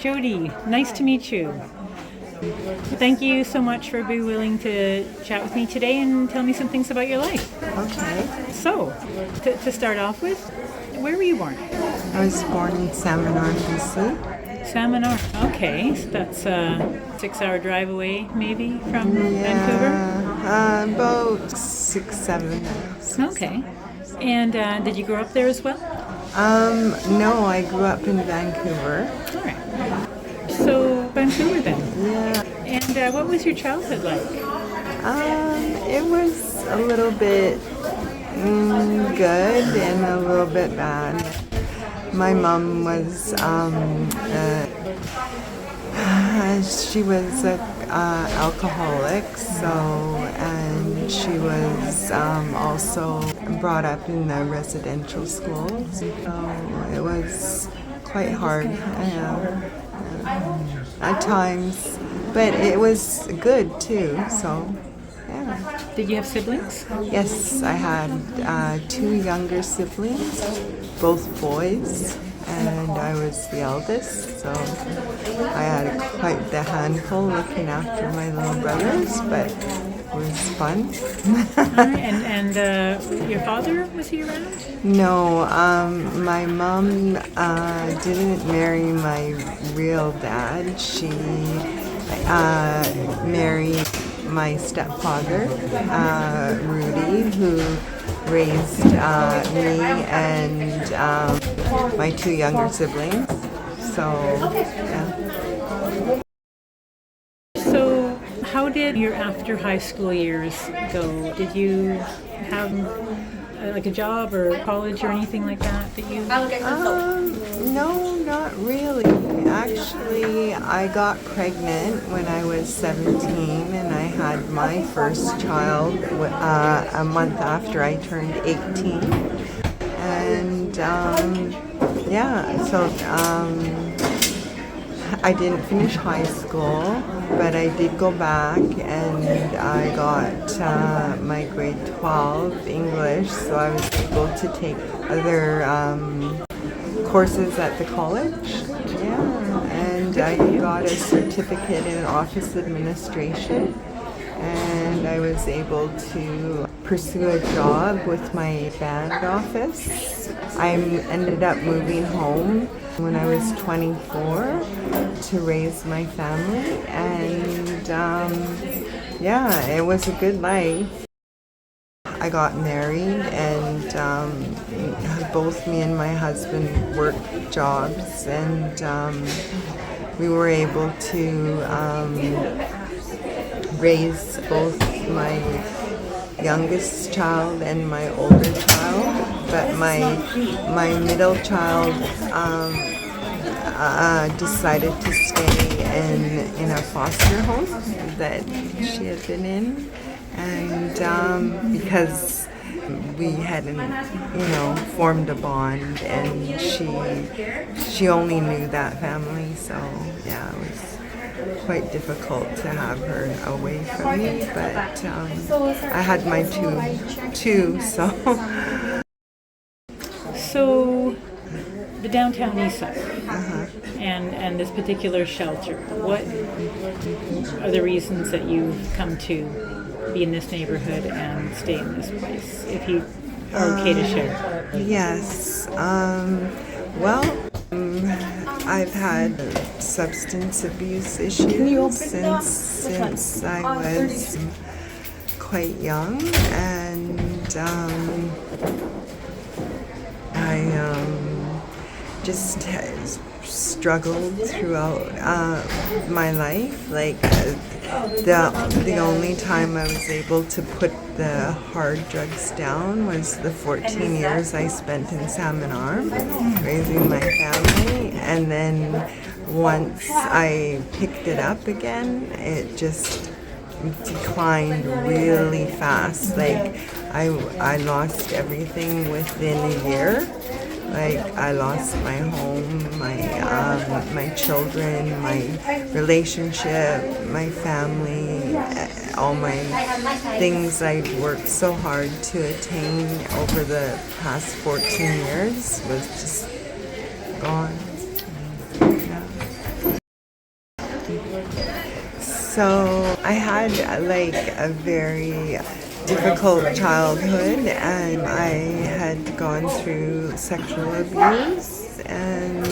Jody, nice to meet you. Thank you so much for being willing to chat with me today and tell me some things about your life. Okay. So, to start off with, where were you born? I was born in Salmon Arm, BC. Salmon Arm. Okay, so that's a 6-hour drive away, maybe, from Vancouver? About 6-7 hours. Okay. And did you grow up there as well? No, I grew up in Vancouver. All right. So, Vancouver then. Yeah. And what was your childhood like? It was a little bit good and a little bit bad. My mom was, she was a alcoholic, and she was also brought up in the residential school, so it was quite hard at times, but it was good too, so yeah. Did you have siblings? Yes, I had 2 younger siblings, both boys, and I was the eldest, so I had quite the handful looking after my little brothers, but it was fun. And your father, was he around? No, my mom didn't marry my real dad. She married my stepfather, Rudy, who raised me and my 2 younger siblings. So, yeah. So, how did your after high school years go? Did you have like a job or college or anything like that you? No, not really. Actually, I got pregnant when I was 17, and I had my first child a month after I turned 18. And so I didn't finish high school, but I did go back and I got my grade 12 English, so I was able to take other courses at the college. Yeah, and I got a certificate in office administration, and I was able to pursue a job with my band office. I ended up moving home when I was 24 to raise my family, and it was a good life. I got married, and both me and my husband worked jobs, and we were able to raise both my youngest child and my older child, but my middle child decided to stay in a foster home that she had been in, and because we hadn't, formed a bond, and she only knew that family, so yeah, it was quite difficult to have her away from me, but I had my two, so. So, the downtown Eastside, and this particular shelter, what are the reasons that you've come to be in this neighborhood and stay in this place, if you are okay to share? Yes. I've had substance abuse issues since I was quite young, and I just struggled throughout my life. Like the only time I was able to put the hard drugs down was the 14 years I spent in Salmon Arm raising my family, and then once I picked it up again, it just declined really fast. Like I lost everything within a year. Like I lost my home, my children, my relationship, my family, all my things I'd worked so hard to attain over the past 14 years was just gone. So I had like a very difficult childhood, and I had gone through sexual abuse and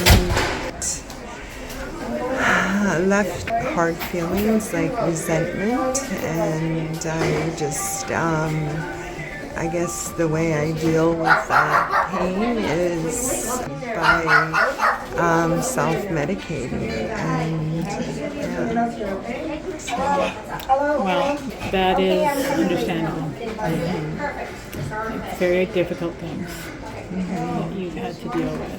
left hard feelings like resentment, and I just I guess the way I deal with that pain is by self-medicating, and Well, that is understandable. It's very difficult things that you've had to deal with.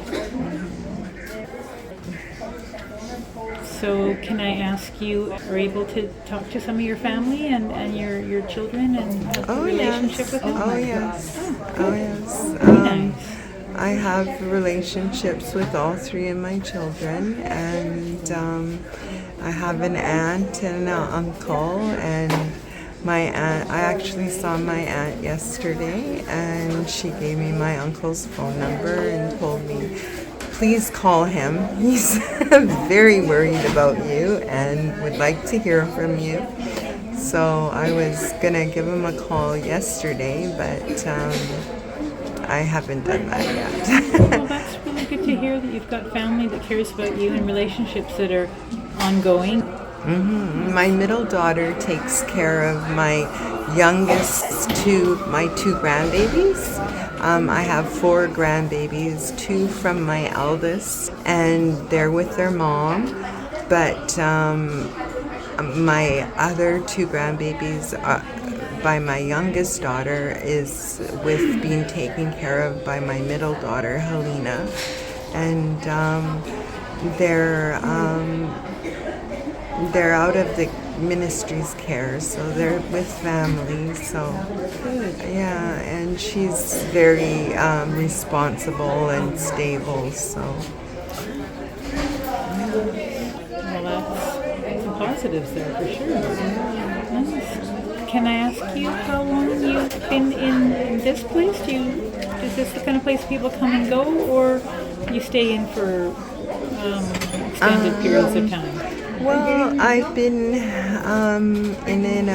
So can I ask you, are you able to talk to some of your family and your children and have a relationship with them? Oh yes. Oh yes. Very nice. I have relationships with all three of my children, and I have an aunt and an uncle, and my aunt, I actually saw my aunt yesterday, and she gave me my uncle's phone number and told me, please call him. He's very worried about you and would like to hear from you. So I was gonna give him a call yesterday, but I haven't done that yet. Well, that's really good to hear that you've got family that cares about you and relationships that are ongoing. My middle daughter takes care of my my two grandbabies. I have 4 grandbabies, 2 from my eldest, and they're with their mom. But my other 2 grandbabies by my youngest daughter is being taken care of by my middle daughter, Helena. And they're out of the ministry's care, so they're with family. So yeah, and she's very responsible and stable. So Well, that's some positives there for sure. Nice. Can I ask you how long you've been in this place? Is this the kind of place people come and go, or you stay in for extended periods of time? well, I've been in and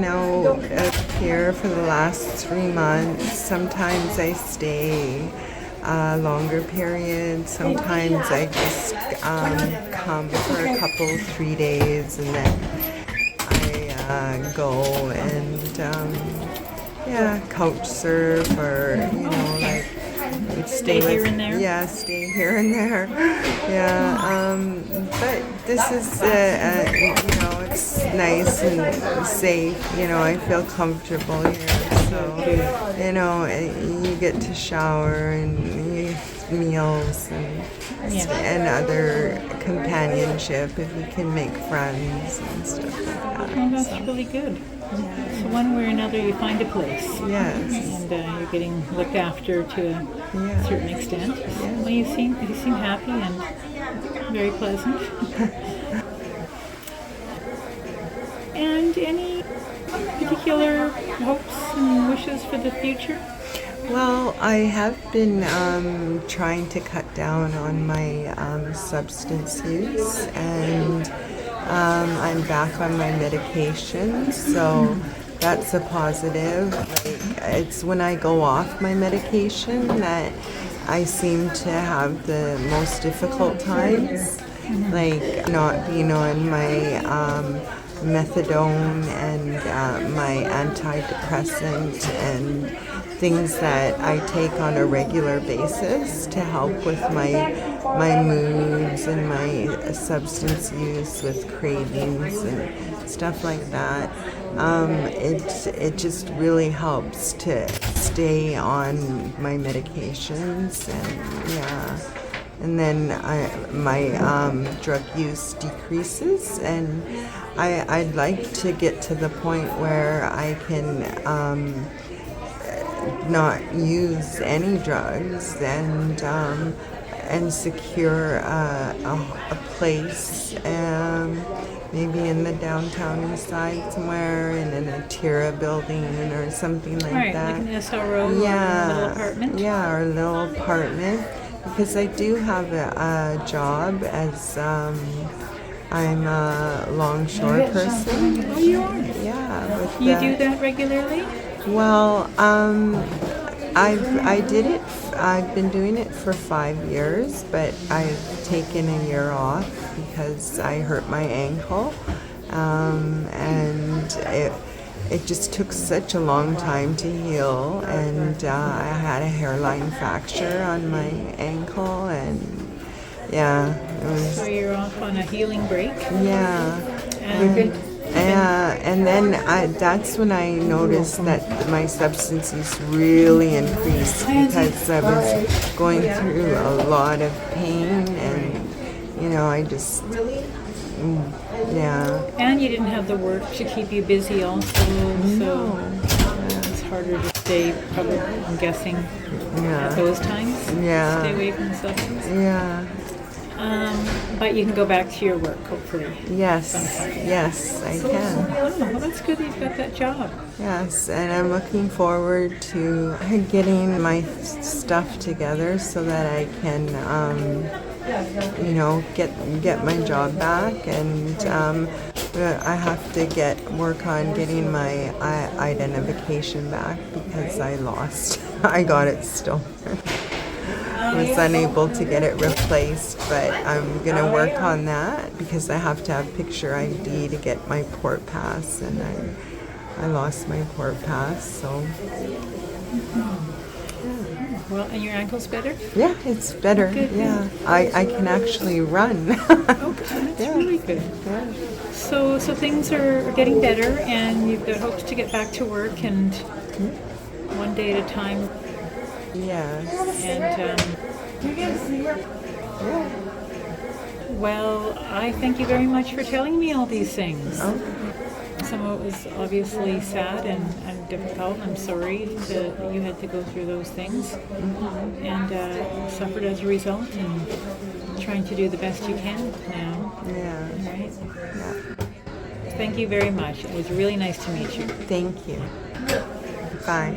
out of here for the last 3 months. Sometimes I stay longer periods. Sometimes I just come for a couple, 3 days, and then I go and couch surf, or Stay here and there? Yeah, stay here and there. Yeah, but this is it's nice and safe. I feel comfortable here. So you get to shower and you get meals and other companionship if you can make friends and stuff like that. Well, that's really good. So one way or another, you find a place. Yes. And you're getting looked after to a certain extent. Well, you seem happy and very pleasant. And any particular hopes and wishes for the future? Well, I have been trying to cut down on my substance use, and I'm back on my medication, so that's a positive. It's when I go off my medication that I seem to have the most difficult times, like not being on my methadone and my antidepressant and things that I take on a regular basis to help with my moods and my substance use with cravings and stuff like that. It just really helps to stay on my medications, and then my drug use decreases, and I'd like to get to the point where I can not use any drugs and secure a place, maybe in the downtown Eastside somewhere, in an Atira building or something like that. Like an SRO or a little apartment? Yeah, or a little apartment. Because I do have a job as I'm a longshore person. Oh, you are? Yeah. With You the- do that regularly? Well, I've been doing it for 5 years, but I've taken a year off because I hurt my ankle, and it just took such a long time to heal, and I had a hairline fracture on my ankle, and yeah, it was. So you're off on a healing break? Yeah. And And then that's when I noticed that my substance use really increased because I was going through a lot of pain, and I just, yeah. And you didn't have the work to keep you busy also, so it's harder to stay, probably, I'm guessing, at those times. Yeah. Stay away from the substance. Yeah. But you can go back to your work, hopefully. Yes. Yes, I can. Oh, well, that's good that you've got that job. Yes, and I'm looking forward to getting my stuff together so that I can, get my job back, and I have to work on getting my identification back because I lost. I got it stolen. I was unable to get it replaced, but I'm going to work on that because I have to have picture ID to get my port pass, and I lost my port pass, so. Well, and your ankle's better? Yeah, it's better. Good. Yeah, I can actually run. Okay, that's really good. Yeah. So things are getting better, and you've got hopes to get back to work, and one day at a time. Yes. And well, I thank you very much for telling me all these things. Some of it was obviously sad and difficult. I'm sorry that you had to go through those things and suffered as a result, and trying to do the best you can now. Yeah. Right? Yeah. Thank you very much. It was really nice to meet you. Thank you. Bye.